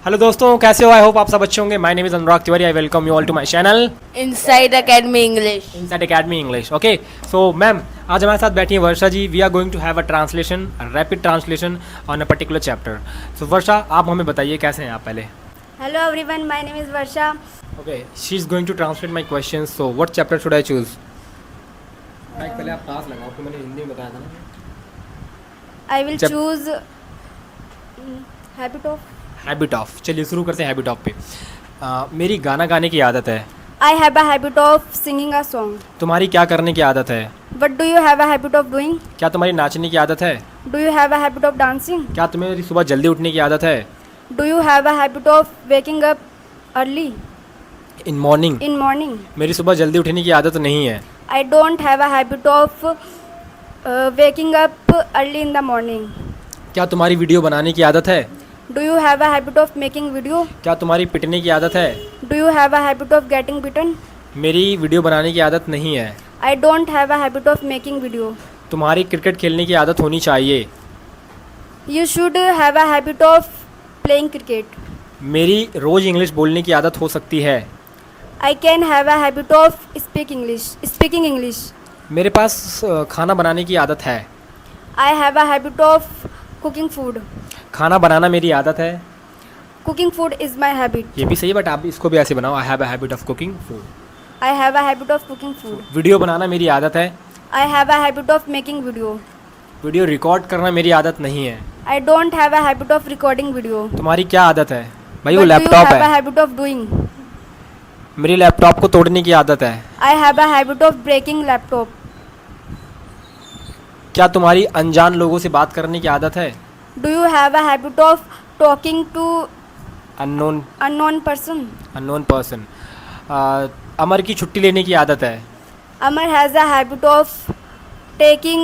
Hello दोस्तों, कैसे हो? आई होप आप सब अच्छे होंगे। My name is Anurag Tiwari. I welcome you all to my channel Inside Academy English. Inside Academy English. Okay, so ma'am, आज हमारे साथ बैठी है Varsha ji. We are going to have a translation, rapid translation on a particular chapter. So Varsha, आप हमें बताइए कैसे हैं आप पहले। Hello everyone, my name is Varsha. Okay, she is going to translate my questions. So what chapter should I choose? पहले आप पास लगाओ, तो मैंने हिंदी में बताया था ना। I will Chap- choose habit of. Habit of. चलिए शुरू करते हैं हैबिट ऑफ पे। मेरी गाना गाने की आदत है। I have a habit of singing a song. तुम्हारी क्या करने की आदत है? What do you have a habit of doing? क्या तुम्हारी नाचने की आदत है? Do you have a habit of dancing? क्या तुम्हें सुबह जल्दी उठने की आदत है? Do you have a habit of waking up early in morning. in morning? मेरी सुबह जल्दी उठने की आदत नहीं है। I don't have a habit of waking up early in the morning. क्या तुम्हारी वीडियो बनाने की आदत है? Do you have a habit of making video? क्या तुम्हारी पिटने की आदत है? Do you have a habit of getting bitten? मेरी वीडियो बनाने की आदत नहीं है। I don't have a habit of making video. तुम्हारी क्रिकेट खेलने की आदत होनी चाहिए। You should have a habit of playing cricket. मेरी रोज़ इंग्लिश बोलने की आदत हो सकती है। I can have a habit of speaking English. मेरे पास खाना बनाने की आदत है। I have a habit of cooking food. खाना बनाना मेरी आदत है। Cooking food is my habit. ये भी सही है, बट आप इसको भी ऐसे बनाओ। I have a habit of cooking food. I have a habit of cooking food. Video बनाना मेरी आदत है। I have a habit of making video. Video record करना मेरी आदत नहीं है। I don't have a habit of recording video. तुम्हारी क्या आदत है? भाई वो What do you laptop have a है। habit of doing? मेरी लैपटॉप को तोड़ने की आदत है। I have a habit of breaking laptop. क्या तुम्हारी अनजान लोगों से बात करने की आदत है? Do you have a habit of talking to unknown unknown person? अमर की छुट्टी लेने की आदत है। Amar has a habit of taking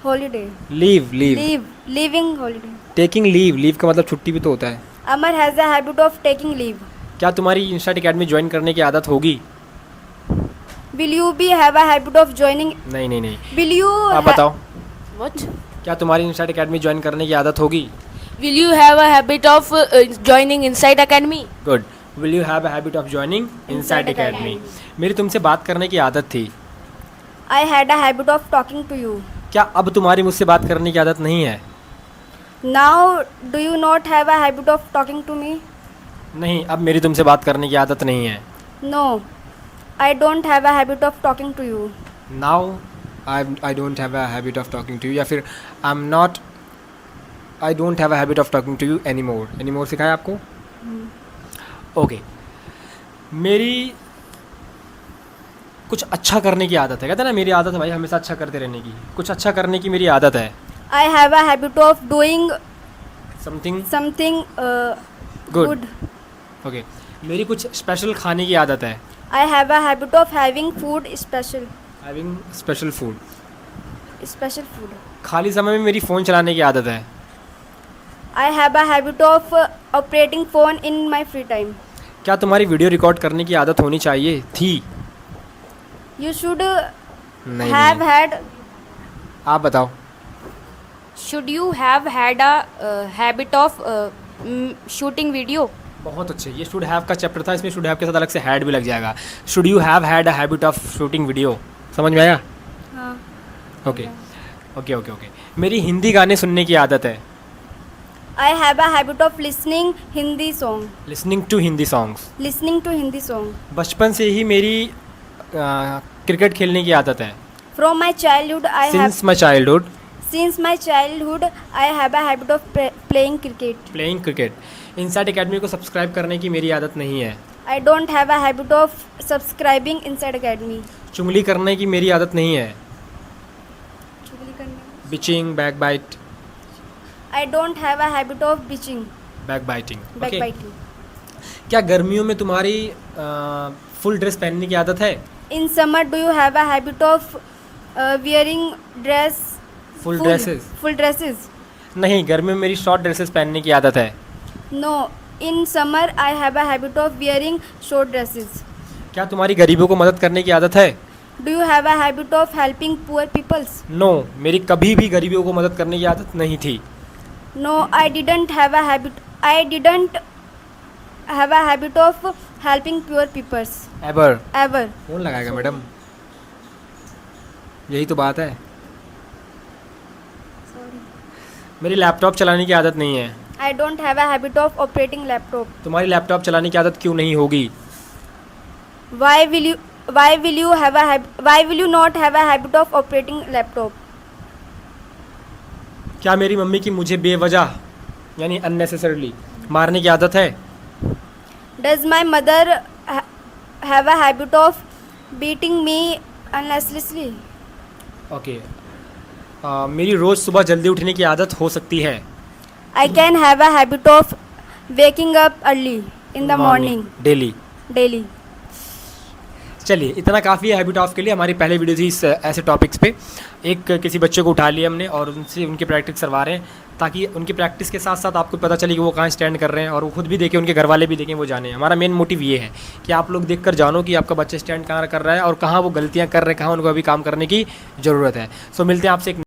holiday. Leaving holiday. Taking leave का मतलब छुट्टी भी तो होता है। Amar has a habit of taking leave. क्या तुम्हारी इंस्टाट एकेडमी ज्वाइन करने की आदत होगी? Will you be have a habit of joining? नहीं। Will you आप बताओ, What? क्या तुम्हारी इंस्टाट एकेडमी ज्वाइन करने की आदत होगी? Will you have a habit of joining Inside Academy? Good. Will you have a habit of joining inside academy? मेरी तुमसे बात करने की आदत थी। I had a habit of talking to you. क्या अब तुम्हारी मुझसे बात करने की आदत नहीं है? Now do you not have a habit of talking to me? नहीं, अब मेरी तुमसे बात करने की आदत नहीं है। No, I don't have a habit of talking to you. Now I don't have a habit of talking to you, या फिर I don't have a habit of talking to you any more सिखाया आपको? Okay. मेरी कुछ अच्छा करने की आदत है। कहते हैं ना, मेरी आदत है भाई हमेशा अच्छा करते रहने की। कुछ अच्छा करने की मेरी आदत है। I have a habit of doing something something good. good. Okay. मेरी कुछ स्पेशल खाने की आदत है। I have a habit of having food special. Having special food. Special food. खाली समय में मेरी फ़ोन चलाने की आदत है। I have a habit of operating phone in my free time. क्या तुम्हारी वीडियो रिकॉर्ड करने की आदत होनी चाहिए थी? You should नहीं, have नहीं। had. आप बताओ। Should you have had a habit of shooting video? बहुत अच्छे। ये शुड हैव का चैप्टर था, इसमें शुड हैव के साथ अलग से हैड भी लग जाएगा। Should you have had a habit of shooting video? समझ में आया? हाँ. ओके। मेरी हिंदी गाने सुनने की आदत है। I have a habit of listening Hindi song. Listening to Hindi songs. Listening to Hindi song. बचपन से ही मेरी क्रिकेट खेलने की आदत है। From my childhood, since my childhood since my childhood, I have a habit of playing cricket. Playing cricket. Inside academy को subscribe करने की मेरी आदत नहीं है। I don't have a habit of subscribing Inside Academy. चुगली करने की मेरी आदत नहीं है। चुगली करने. Bitching, backbite, I don't have a habit of bitching. Backbiting. Backbiting. क्या गर्मियों में तुम्हारी फुल ड्रेस पहनने की आदत है? In summer, do you have a habit of wearing dress? Full dresses? Full dresses. नहीं, गर्मियों में मेरी शॉर्ट ड्रेसेस पहनने की आदत है। No. In summer, I have a habit of wearing short dresses. क्या तुम्हारी गरीबों को मदद करने की आदत है? Do you have a habit of helping poor peoples? No, मेरी कभी भी गरीबियों को मदद करने की आदत नहीं थी। No, I didn't have a habit. I didn't have a habit of helping poor people ever ever. कौन लगाएगा मैडम, यही तो बात है। मेरी लैपटॉप चलाने की आदत नहीं है। I don't have a habit of operating laptop. तुम्हारी लैपटॉप चलाने की आदत क्यों नहीं होगी? Why will you not have a habit of operating laptop? क्या मेरी मम्मी की मुझे बेवजह यानी अननेसेसरली मारने की आदत है? Does my mother have a habit of beating me unnecessarily? Okay मेरी रोज़ सुबह जल्दी उठने की आदत हो सकती है। I can have a habit of waking up early in the morning daily. daily. चलिए इतना काफ़ी है हैबिट ऑफ के लिए। हमारी पहले वीडियो थी इस ऐसे टॉपिक्स पे। एक किसी बच्चे को उठा लिया हमने और उनसे उनकी प्रैक्टिस करवा रहे हैं, ताकि उनकी प्रैक्टिस के साथ साथ आपको पता चले कि वो कहाँ स्टैंड कर रहे हैं और वो खुद भी देखें, उनके घर वाले भी देखें, वो जाने। हमारा मेन मोटिव ये है कि आप लोग देख कर जानो कि आपका बच्चा स्टैंड कहाँ कर रहा है और कहाँ वो गलतियाँ कर रहे हैं, कहाँ उनको अभी काम करने की ज़रूरत है। सो मिलते हैं आपसे एक